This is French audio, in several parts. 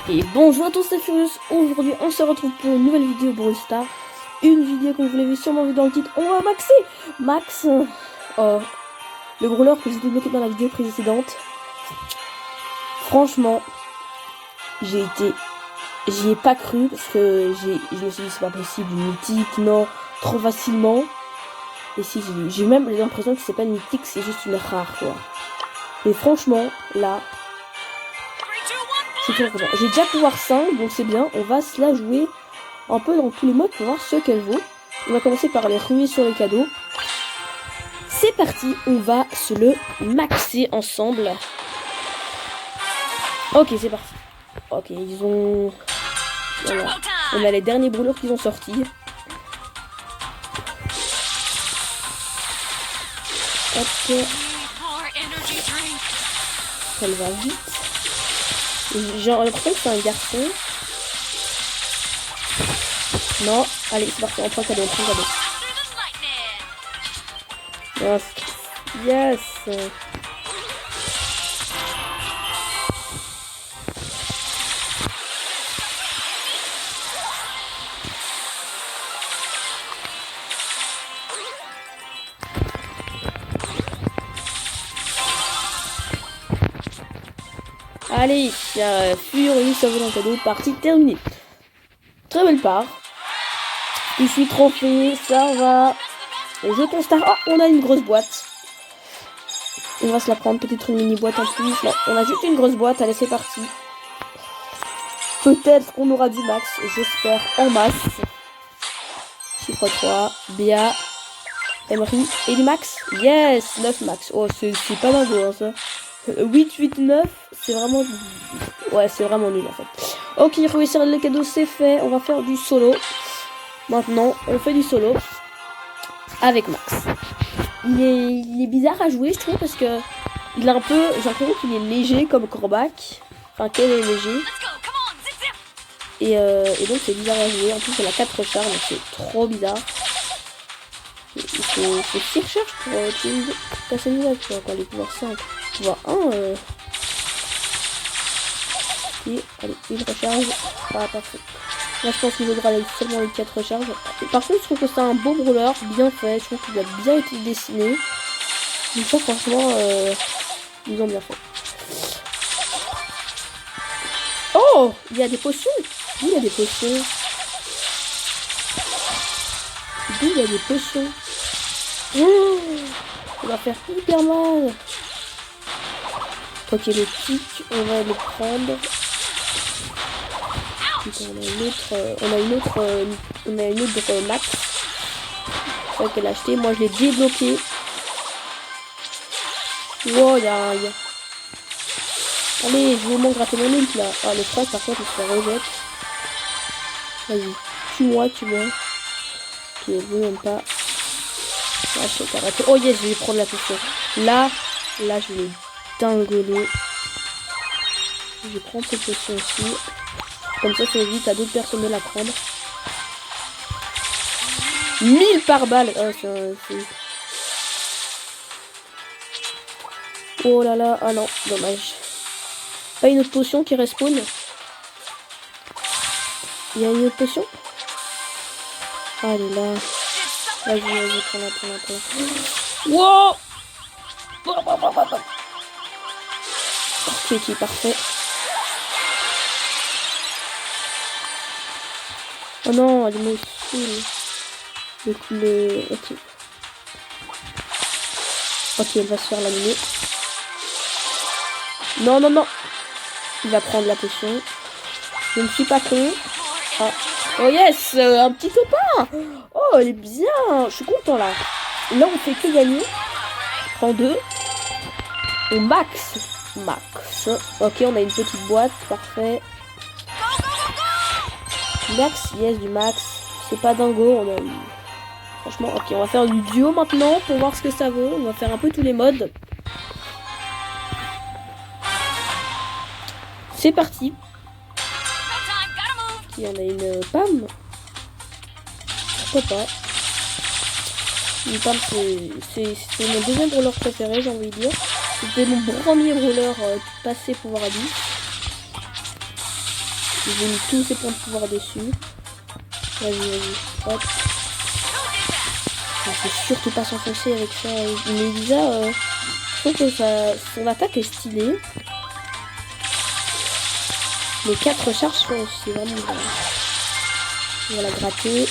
Et bonjour à tous, c'est Furious. Aujourd'hui on se retrouve pour une nouvelle vidéo Brawl Stars. Une vidéo comme vous l'avez sûrement vu dans le titre. On va maxer Max, le brawler que j'ai débloqué dans la vidéo précédente. Franchement, j'y ai pas cru parce que je me suis dit c'est pas possible, une mythique, non, trop facilement. Et si j'ai même l'impression que c'est pas une mythique, c'est juste une rare quoi. Et franchement, là, c'est très content. J'ai déjà pouvoir 5, donc c'est bien. On va se la jouer un peu dans tous les modes pour voir ce qu'elle vaut. On va commencer par les ruer sur les cadeaux. C'est parti, on va se le maxer ensemble. Ok, c'est parti. Ok, ils ont... Voilà. On a les derniers brûleurs qui ont sorti. Hop. Elle va vite. J'ai l'impression que c'est un garçon. Non, allez, c'est parti, on prend cadeau, Yes. Yes. Allez, Furious, ça vaut un cadeau, partie terminée. Très belle part. Je suis trophée, ça va. Jeton star. Ah, on a une grosse boîte. On va se la prendre, peut-être une mini boîte en plus. Non, on a juste une grosse boîte, allez, c'est parti. Peut-être qu'on aura du max, j'espère, en masse. Chiffre 3, Bia, Emery, et du max. Yes, 9 max. Oh, c'est pas dingue, hein, ça. 8, 8, 9, c'est vraiment... Ouais, c'est vraiment nul, en fait. Ok, réussir le cadeau, c'est fait. On va faire du solo. Maintenant, on fait du solo avec Max. Il est bizarre à jouer, je trouve, parce que il a un peu... J'ai l'impression qu'il est léger comme Corbac. Enfin, qu'elle est léger. Et donc, c'est bizarre à jouer. En plus, elle a 4 recharges, donc c'est trop bizarre. Il faut 6 recharges pour passer une nouvelle, tu vois, quoi, les pouvoirs 5. Pouvoir 1, et allez, une recharge. Ah, parfait. Là, je pense qu'il vaudra seulement les 4 recharges. Par contre, je trouve que c'est un beau brawler, bien fait. Je trouve qu'il a bien été dessiné. Donc ça, franchement, ils ont bien fait. Oh, il y a des potions. Oui, il y a des potions. Oui, il y a des potions. Oh, on va faire hyper mal. Ok, le tic, on va le prendre. On a une autre max. C'est vrai qu'elle a acheté. Moi, je l'ai débloqué. Wow, Allez, je vais au moins gratter mon ult là. Ah, le frère, par contre, il se rejette. Vas-y, tue-moi. Ok, vous même pas. Ah, je peux pas rater. Oh yes, je vais prendre la potion. Là, je vais dingoler. Je vais prendre cette potion aussi. Comme ça évite à d'autres personnes de la prendre. 1000 par balle. Oh, oh là là. Ah non, dommage. Pas une autre potion qui respawn. Il y a une autre potion. Allez là. Vas-y, prends-la. Wow. Ok, parfait. Oh non, elle me saoule. Ok. Ok, elle va se faire laminer. Non. Il va prendre la potion. Je ne suis pas con. Ah. Oh yes, un petit copain. Oh, elle est bien. Je suis content là. Là, on fait que gagner. Prends 2. On max. Ok, on a une petite boîte. Parfait. Max, yes, du max. C'est pas dingo, on a eu... Franchement, ok, on va faire du duo maintenant pour voir ce que ça vaut. On va faire un peu tous les modes. C'est parti. Il y en a une Pam. Pourquoi pas. Une Pam, c'est mon deuxième brawler préféré, j'ai envie de dire. C'était mon premier brawler passé pouvoir à 10. J'ai mis tous ses points de pouvoir dessus. Vas-y. Hop. Il faut surtout pas s'enfoncer avec ça. Mais déjà, je trouve que son attaque est stylée. Les 4 charges sont aussi vraiment bien. On va la gratter.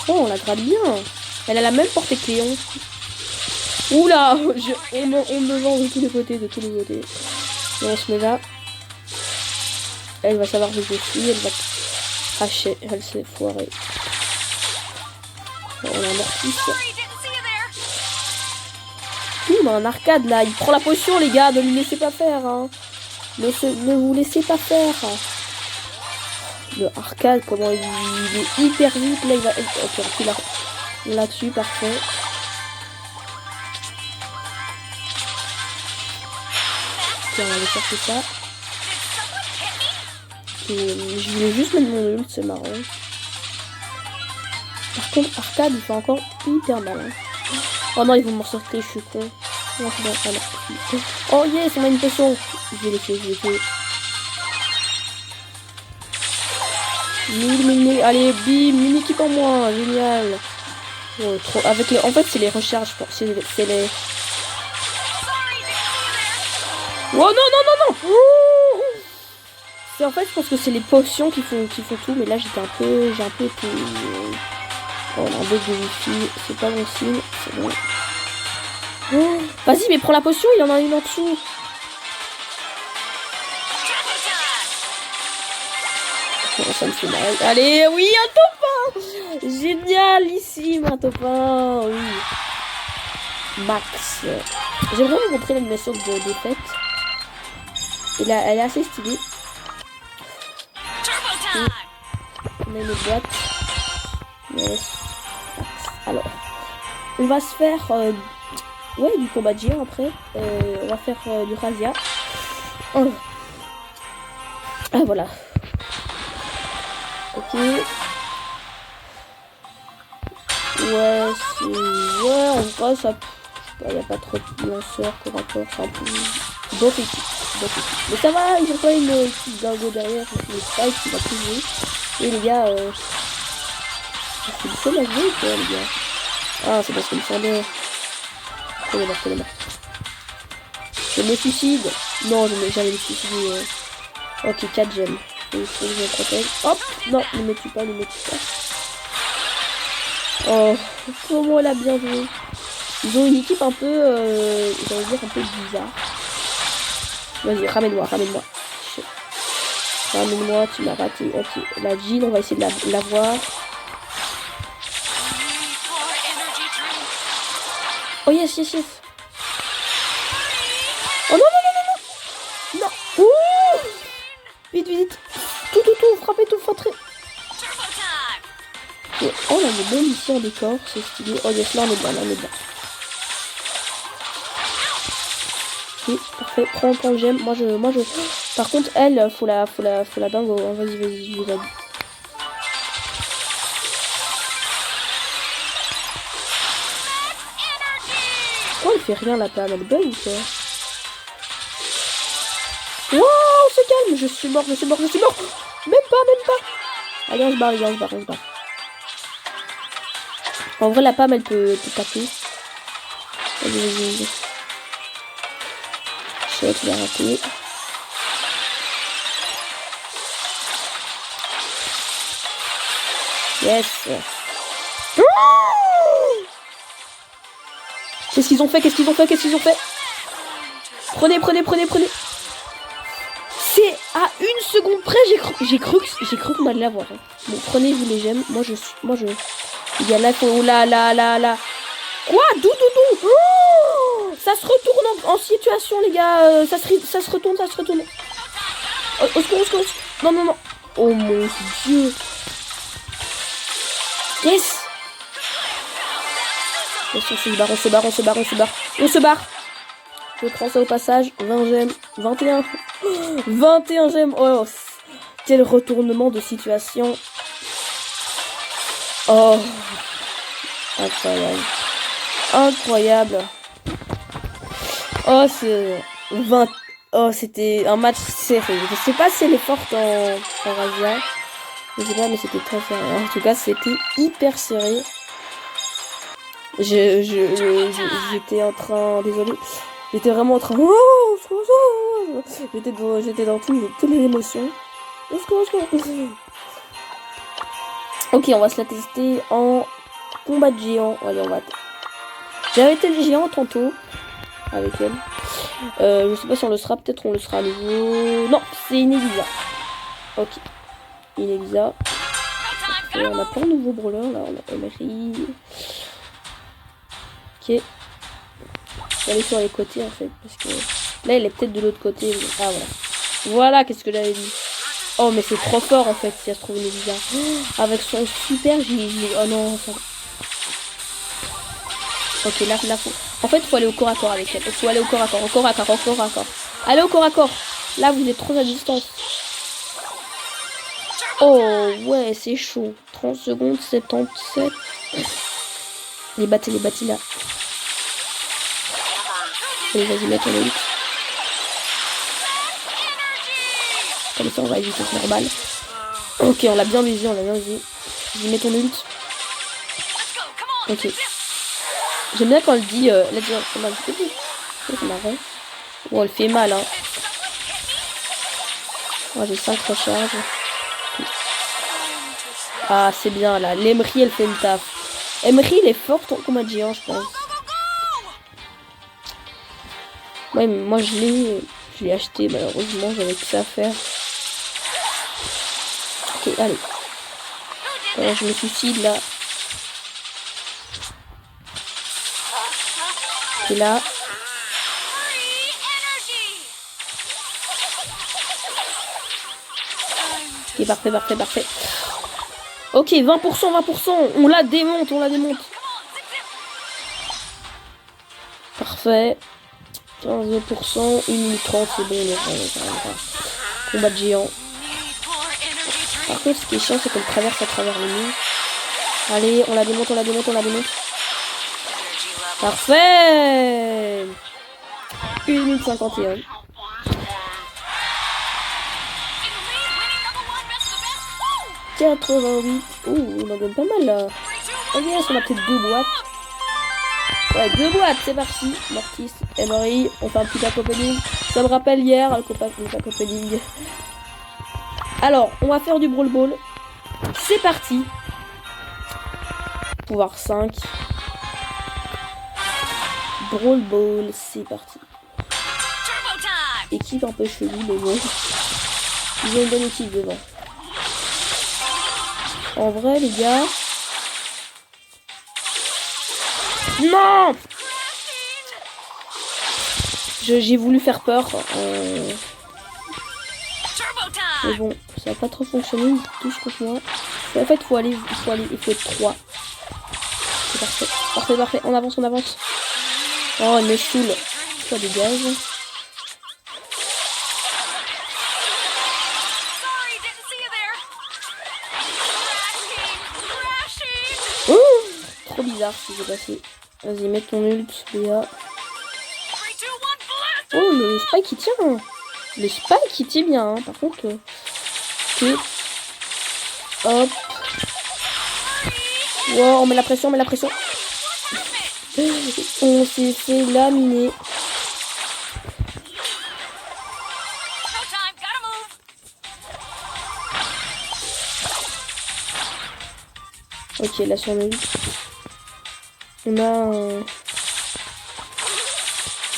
Oh, on la gratte bien. Elle a la même portée que Léon. Oula, on me vend de tous les côtés, Et on se met là. Elle va savoir où je suis, elle va cracher, elle s'est foirée. On a un mortis. On a un arcade là, il prend la potion les gars, ne lui laissez pas faire. Hein. Ne vous laissez pas faire. Le arcade, comment il est hyper vite là, il va... Ok, là-dessus, parfait. Tiens, on va aller chercher ça. Et je voulais juste mettre mon ult, c'est marrant. Par contre, arcade, il fait encore hyper mal. Hein. Oh non, ils vont m'en sortir, je suis con. Non, c'est bon, ah non. Oh yes, on a une potion. Je vais les tuer, Mille. Allez, bim, mini équipe en moins, génial. Oh, trop. Avec les... En fait, c'est les recharges, c'est les... Oh non. C'est en fait, je pense que c'est les potions qui font tout, mais là j'ai un peu été... Oh, on a un bug de wifi, c'est pas bon signe, c'est bon. Oh, vas-y, mais prends la potion, il y en a une en dessous. Oh, ça me fait mal. Allez, oui, un topin. Génialissime, un topin, oui. Max. J'aimerais vous montrer l'animation de défaite. Et là, elle est assez stylée. On a une boîte. Yes. Alors, on va se faire du combat de géant après. On va faire du razzia. Oh. Ah voilà. Ok. Ouais, en vrai, ça... Il n'y a pas trop de lanceurs pour rapport. C'est un peu... Bon équipe. Mais ça va, ils ont pas une petite dingo derrière. Le spike qui va tout jouer. Et les gars, c'est le seul à jouer quoi, les gars. Ah, c'est parce qu'il me semblait. C'est le mort. Je me suicide. Non, je n'ai jamais me suicider. Ok, 4 gemmes. Il faut que je me protège. Hop, non, ne me tue pas. Oh, comment elle a bien joué. Ils ont une équipe un peu, j'allais dire un peu bizarre. Vas-y, ramène-moi. Ramène-moi, tu m'as raté. Ok, la Jean, on va essayer de la voir. Oh yes. Oh non. Ouh. Vite. Tout, frappez tout, fautrez. Oh, on a des bonnes ici en décor, c'est stylé. Oh yes, là on est bien. Ok, parfait, prends le gemme. Moi je... Par contre, elle, faut la dingo. Hein. Vas-y, je vous aide. Pourquoi elle fait rien la Pam? Elle bug ou quoi? Wow, on se calme. Je suis mort. Même pas. Allez, on se barre. En vrai, la Pam, elle peut taper. Vas-y. Shit, tu l'as raté. Yes. Qu'est-ce qu'ils ont fait? Prenez. C'est à 1 seconde près, j'ai cru qu'on allait l'avoir. Hein. Bon, prenez-vous les gemmes. Moi je. Il y a là. Oh là. Quoi? Doudou. Oh, ça se retourne en situation, les gars. Ça se retourne. Au secours. Non. Oh mon dieu. Yes. On se barre. Je prends ça au passage. 20 gemmes. 21. 21 gemmes. Oh, quel retournement de situation. Oh. Incroyable. Oh, c'est 20. Oh, c'était un match serré. Je sais pas si elle est forte en Razia. Je sais pas, mais c'était très serré. En tout cas, c'était hyper serré. J'étais en train... Désolé. J'étais vraiment en train... J'étais dans toutes les émotions. Ok, on va se la tester en combat de géant. Allez, on va... J'avais été le géant tantôt avec elle. Je sais pas si on le sera. Peut-être on le sera à nouveau. Non, c'est Inévisa. Ok. Inévisa. Et on a plein de nouveaux brawlers. Là, on a Emery. Ok. Je vais aller sur les côtés en fait. Parce que là, elle est peut-être de l'autre côté. Mais... Ah, voilà. Voilà, qu'est-ce que j'avais dit. Oh, mais c'est trop fort en fait si elle se trouve Inévisa. Avec son super gilet. Oh non, ça... Ok, là, faut... En fait, il faut aller au corps à corps avec elle. Il faut aller au corps à corps, au corps à corps, au corps à corps. Allez au corps à corps. Là, vous êtes trop à distance. Oh, ouais, c'est chaud. 30 secondes, 77. Les bâtis là. Allez, vas-y, mets ton ult. Comme ça, on va éviter ce normal. Ok, on l'a bien visé, Vas-y, mets ton ult. Ok. J'aime bien quand elle dit... là, ça m'a dit... C'est marrant. Oh, elle fait mal, hein. Oh, j'ai 5 recharges. Ah, c'est bien, là. L'Emery, elle fait le taf. Emery, il est fort en combat de géant, je pense. Ouais, moi, je l'ai acheté, malheureusement. J'avais tout ça à faire. Ok, allez. Alors, je me suicide, là. Et là... Ok, parfait. Ok, 20%. On la démonte. Parfait. 15%, 1 minute 30, c'est bon. Combat de géant. Par contre, ce qui est chiant, c'est qu'on traverse à travers les murs. Allez, on la démonte. Parfait. 1 minute 51. « 88. Ouh, on en donne pas mal là. Ok, on a peut-être 2 boîtes. Ouais, 2 boîtes, c'est parti. Mortis, Emery, on fait un petit pack opening. Ça me rappelle hier le pack opening. Alors, on va faire du Brawl Ball. C'est parti. Pouvoir 5. Brawl Ball, c'est parti. Équipe un peu chelou, mais bon. Ils ont une bonne équipe devant. En vrai, les gars... Non! J'ai voulu faire peur. Mais bon, ça n'a pas trop fonctionné. Ils touchent contre moi. En fait, il faut être 3. C'est parfait. On avance. Oh, elle me saoule. Ça dégage. Trop bizarre ce qui s'est passé. Vas-y, mets ton ult, Léa. Oh, le spike il tient. Le spike il tient bien, hein. Par contre. Ok. Hop. Wow, on met la pression. On s'est fait laminer. Ok, là sur le ult. On a un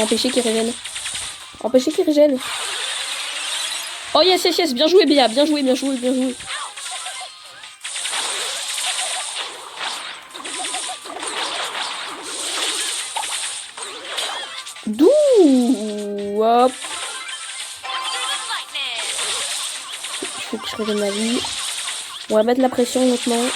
empêché qui régène. Oh yes. Bien joué, Béa. Bien joué. D'où hop. Il faut que je revienne ma vie. On va mettre la pression maintenant.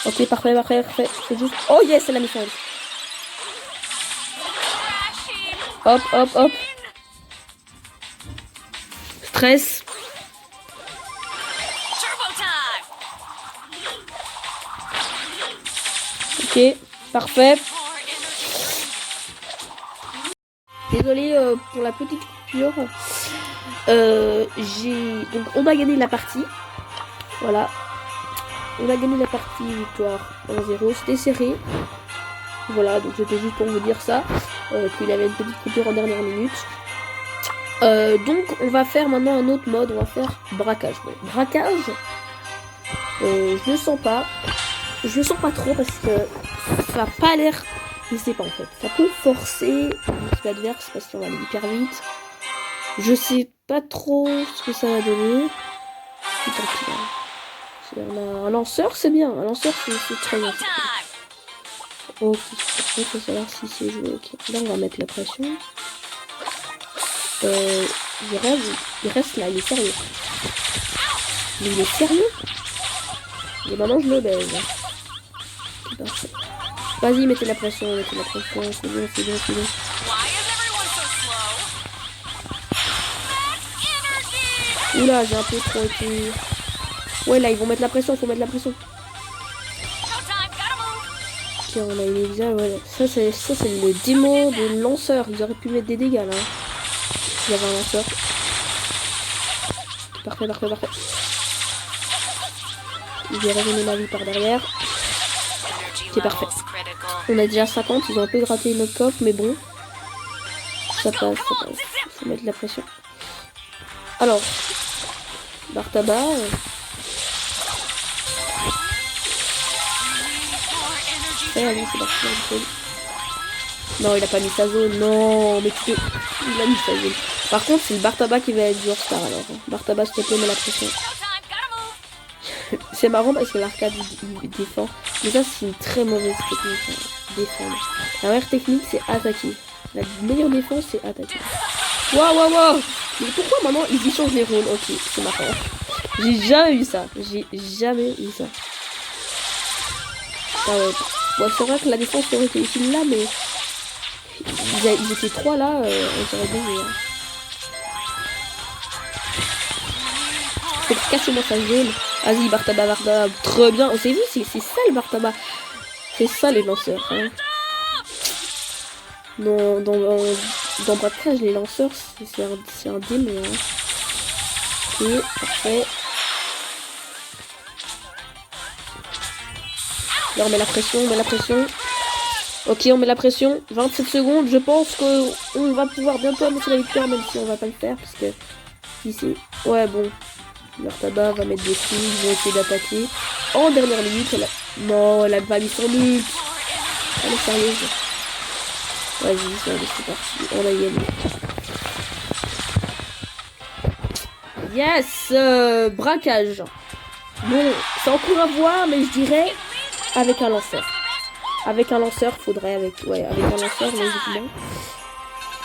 Ok, parfait. C'est juste... Oh yes, c'est la mission. Hop. Stress. Ok, Ok, parfait. Désolé pour la petite coupure. Donc on a gagné la partie. Voilà. On a gagné la partie, victoire 1-0. C'était serré. Voilà, donc c'était juste pour vous dire ça. Qu'il avait une petite coupure en dernière minute. Donc on va faire maintenant un autre mode. On va faire braquage. Ouais. Braquage. Je le sens pas. Je le sens pas trop parce que ça a pas l'air. Je sais pas en fait. Ça peut forcer l'équipe adverse parce qu'on va aller hyper vite. Je sais pas trop ce que ça va donner. Et tant pis, hein. On a un lanceur, c'est bien. Un lanceur, c'est très bien. Ok, il faut savoir si c'est joué. Ok, là on va mettre la pression. Il reste là, il est sérieux. Mais il est sérieux. Et maintenant je le baise. C'est parfait. Vas-y, mettez la pression, c'est bon, c'est bon, c'est bon. Oula, j'ai un peu trop été... Ouais, là, ils vont mettre la pression, faut mettre la pression. Ok, on a une exa, ouais. Ça, c'est le démo de lanceur. Ils auraient pu mettre des dégâts, là. Il y avait un lanceur. Parfait, parfait, parfait. Il vient revenir ma vie par derrière. C'est parfait. On a déjà 50, ils ont un peu gratté notre coffre, mais bon. Ça passe, ça passe. Faut mettre la pression. Alors, Bartaba. Allez, c'est parti. Non, il a pas mis sa zone. Non, mais tu peux... Il a mis sa zone. Par contre, c'est le Bartaba qui va être du hors-star alors. Bartaba, s'il te plaît, mets la pression. C'est marrant parce que l'arcade il défend. Mais ça, c'est une très mauvaise technique. Défendre. La meilleure technique, c'est attaquer. La meilleure défense, c'est attaquer. Waouh, waouh, waouh! Mais pourquoi maintenant ils y changent les rôles? Ok, c'est marrant. J'ai jamais eu ça. J'ai jamais eu ça. Ah ouais. Bon, c'est vrai que la défense aurait été utile là, mais ils étaient trois là, on dirait bien. Hein. Cassez-moi sa zone. Vas-y, Bartaba, Bartaba. Très bien. On s'est vu, c'est ça le Bartaba. C'est ça les lanceurs. Hein. Dans braquage, les lanceurs, c'est un démon. Hein. Ok, parfait. Là, on met la pression, on met la pression. Ok, on met la pression. 27 secondes. Je pense qu'on va pouvoir bientôt annoncer la victoire, même si on va pas le faire. Parce que ici, ouais, bon. Leur tabac va mettre des coups. Ils vont essayer d'attaquer. En dernière minute, non, elle a pas mis son but. Elle est sérieuse. Vas-y, c'est parti. On a gagné. Yes, braquage. Bon, c'est encore à voir, mais je dirais avec un lanceur. Avec un lanceur, faudrait avec un lanceur, logiquement.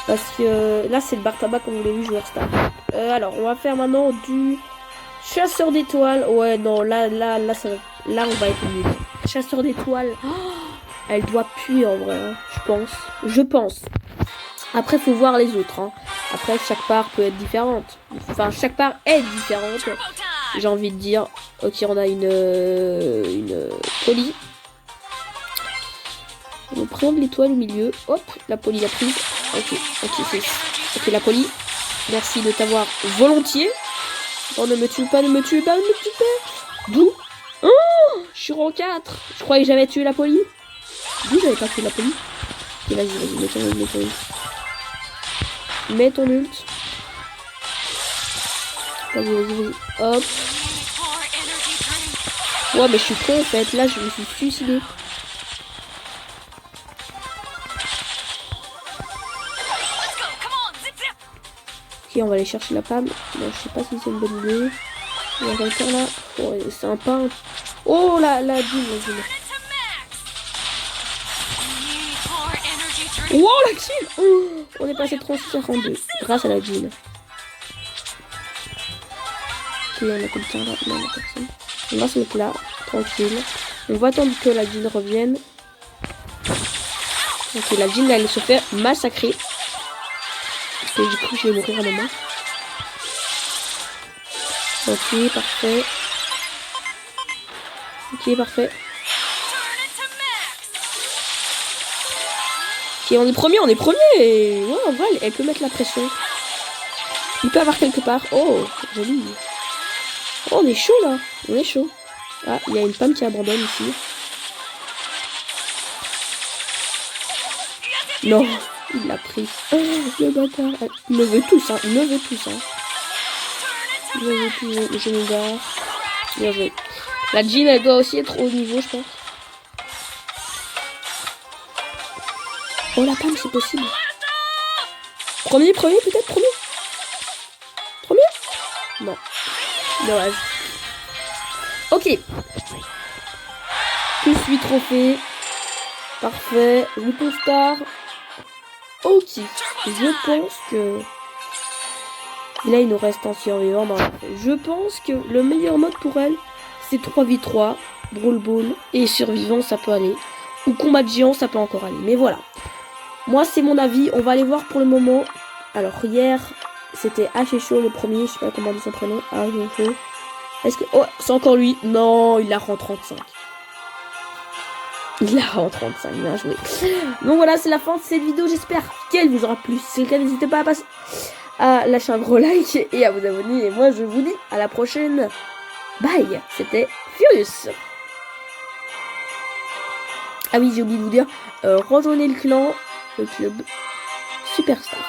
Parce que là, c'est le Bartaba, comme vous l'avez vu, joueur star. Alors, on va faire maintenant du chasseur d'étoiles. Ouais, non, là, on va être nul. Chasseur d'étoiles. Oh, elle doit puer en vrai, hein, je pense. Après, faut voir les autres. Hein. Après, chaque part peut être différente. Enfin, chaque part est différente. J'ai envie de dire. Ok, on a une Polly. On va prendre l'étoile au milieu. Hop, la Polly l'a prise. Ok, la Polly. Merci de t'avoir volontiers. Oh, ne me tue pas, ne me tue pas, ne me tue pas. D'où? Oh, je suis en 4. Je croyais que j'avais tué la Polly. D'où j'avais pas tué la Polly? Ok, vas-y, mets ton ult. Mets ton ult. Vas-y. Hop. Ouais, mais je suis con en fait. Là, je me suis suicidé. Ok, on va aller chercher la femme. Bon, je sais pas si c'est une bonne idée. On va le faire là. Oh, c'est un pain. Oh, la dune. Wow, la kill. Oh, on est passé 36-42 grâce à la dune. Ok, on a quelqu'un là. Non, on a personne. On va se mettre là, tranquille. On va attendre que la dune revienne. Ok, la dune, elle se fait massacrer. Et du coup, je vais mourir à un moment. Ok, parfait. Ok, parfait. Ok, on est premier, on est premier. Et ouais, en vrai, elle peut mettre la pression. Il peut avoir quelque part. Oh, joli. Oh, on est chaud là. On est chaud. Ah, il y a une femme qui abandonne ici. Non, il l'a pris. Oh, le bâtard. Il me veut tous, hein. Il me veut tous, hein. Il me veut tous. Je me barre. Bien joué. La Jean, elle doit aussi être au niveau, je pense. Oh, la Pam, c'est possible. Premier peut-être, premier. Non. Dommage. Ok. Plus 8 trophées. Parfait. Bouton star. Ok. Je pense que... Et là, il nous reste un survivant dans la feuille. Je pense que le meilleur mode pour elle, c'est 3v3, Brawl Ball et survivant, ça peut aller. Ou combat de géant, ça peut encore aller. Mais voilà. Moi, c'est mon avis. On va aller voir pour le moment. Alors, hier, c'était HSHO le premier. Je sais pas comment on dit son prénom. HSHO. Est-ce que... Oh, c'est encore lui. Non, il la rend 35. Il la rend 35, bien joué. Donc voilà, c'est la fin de cette vidéo. J'espère qu'elle vous aura plu. Si c'est le cas, n'hésitez pas à lâcher un gros like et à vous abonner. Et moi, je vous dis à la prochaine. Bye. C'était Furious. Ah oui, j'ai oublié de vous dire, rejoignez le clan, le club Superstar.